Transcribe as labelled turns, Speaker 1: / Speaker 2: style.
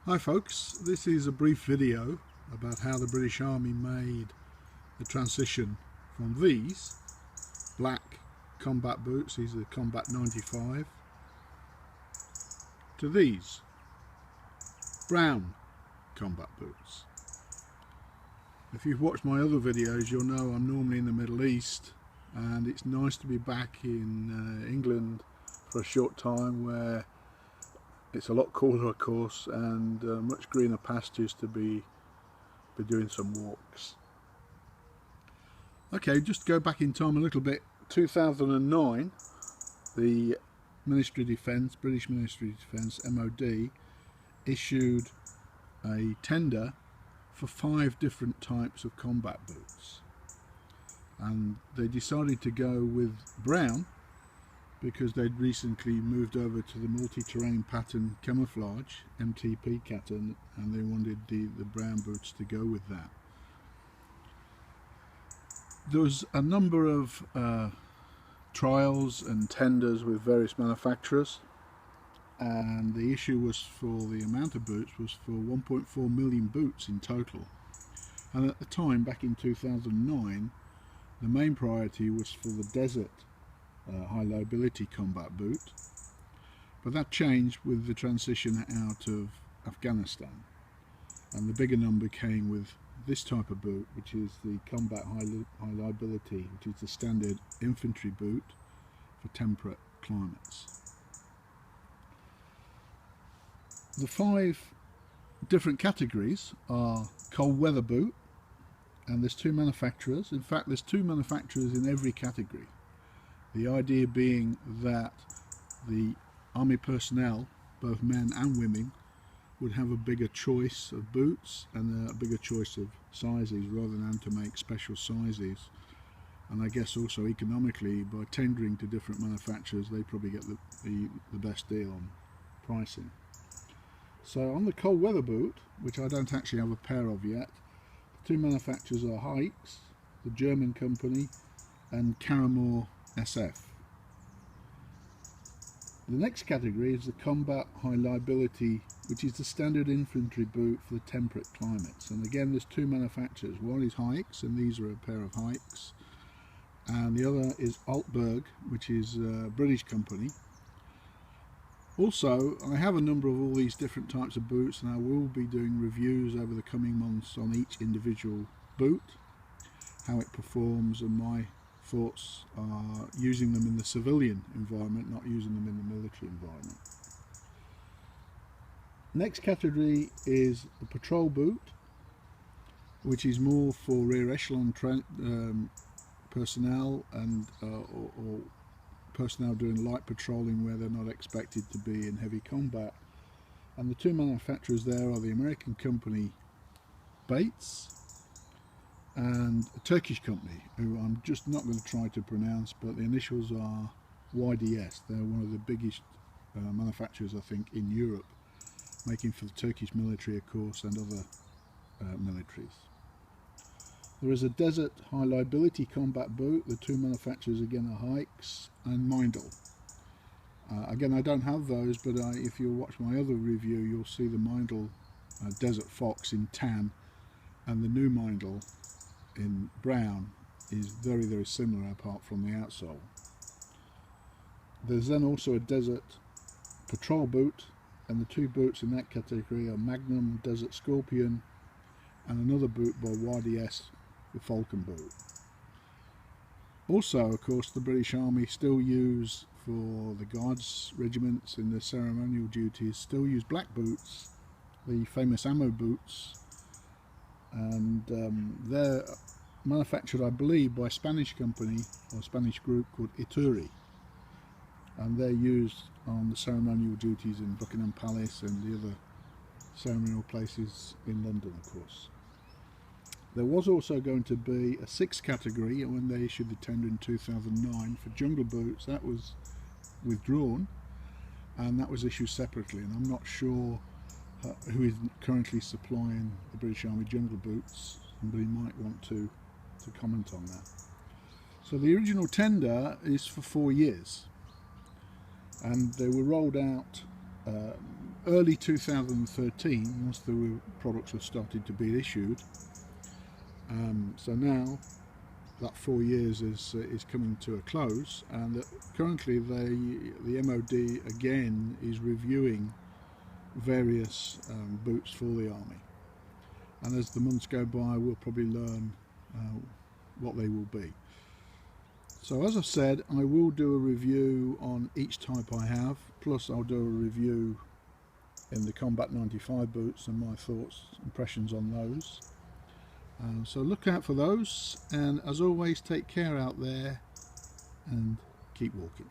Speaker 1: Hi folks, this is a brief video about how the British Army made the transition from these black combat boots, these are Combat 95, to these brown combat boots. If you've watched my other videos, you'll know I'm normally in the Middle East, and it's nice to be back in England for a short time where it's a lot cooler, of course, and much greener pastures to be doing some walks. Okay, just go back in time a little bit. 2009, the Ministry of Defence, British Ministry of Defence, MOD, issued a tender for 5 different types of combat boots, and they decided to go with brown because they'd recently moved over to the multi-terrain pattern camouflage, MTP pattern, and they wanted the brown boots to go with that. There was a number of trials and tenders with various manufacturers, and the issue was for the amount of boots was for 1.4 million boots in total. And at the time, back in 2009, the main priority was for the desert high liability combat boot, but that changed with the transition out of Afghanistan, and the bigger number came with this type of boot, which is the combat high liability, which is the standard infantry boot for temperate climates. The 5 different categories are cold weather boot, and there's 2 manufacturers. In fact, there's 2 manufacturers in every category. The idea being that the army personnel, both men and women, would have a bigger choice of boots and a bigger choice of sizes rather than to make special sizes. And I guess also economically, by tendering to different manufacturers, they probably get the best deal on pricing. So on the cold weather boot, which I don't actually have a pair of yet, the 2 manufacturers are Hikes, the German company, and Caramore SF. The next category is the combat high liability, which is the standard infantry boot for the temperate climates. And again, there's 2 manufacturers. One is Hikes, and these are a pair of Hikes, and the other is Altberg, which is a British company. Also, I have a number of all these different types of boots, and I will be doing reviews over the coming months on each individual boot, how it performs, and my thoughts are using them in the civilian environment, not using them in the military environment. Next category is the patrol boot, which is more for rear echelon personnel and or personnel doing light patrolling where they're not expected to be in heavy combat. And the 2 manufacturers there are the American company Bates and a Turkish company who I'm just not going to try to pronounce, but the initials are YDS. They're one of the biggest manufacturers, I think, in Europe, making for the Turkish military, of course, and other militaries. There is a desert high liability combat boot. The 2 manufacturers again are Hikes and Mindel. Again, I don't have those, but if you'll watch my other review, you'll see the Mindel Desert Fox in tan, and the new Mindel in brown is very, very similar apart from the outsole. There's then also a desert patrol boot, and the 2 boots in that category are Magnum Desert Scorpion and another boot by YDS, the Falcon boot. Also, of course, the British Army still use, for the Guards regiments in their ceremonial duties, still use black boots, the famous ammo boots, and they're manufactured, I believe, by a Spanish company or Spanish group called Ituri, and they're used on the ceremonial duties in Buckingham Palace and the other ceremonial places in London, of course. There was also going to be a 6th category when they issued the tender in 2009 for jungle boots. That was withdrawn, and that was issued separately, and I'm not sure who is currently supplying the British Army jungle boots. Somebody might want to comment on that. So the original tender is for 4 years, and they were rolled out early 2013, once the products have started to be issued. So now that 4 years is coming to a close, and currently the MOD again is reviewing various boots for the Army, and as the months go by we'll probably learn what they will be. So as I've said, I will do a review on each type I have, plus I'll do a review in the Combat 95 boots and my thoughts, impressions on those. So look out for those, and as always, take care out there and keep walking.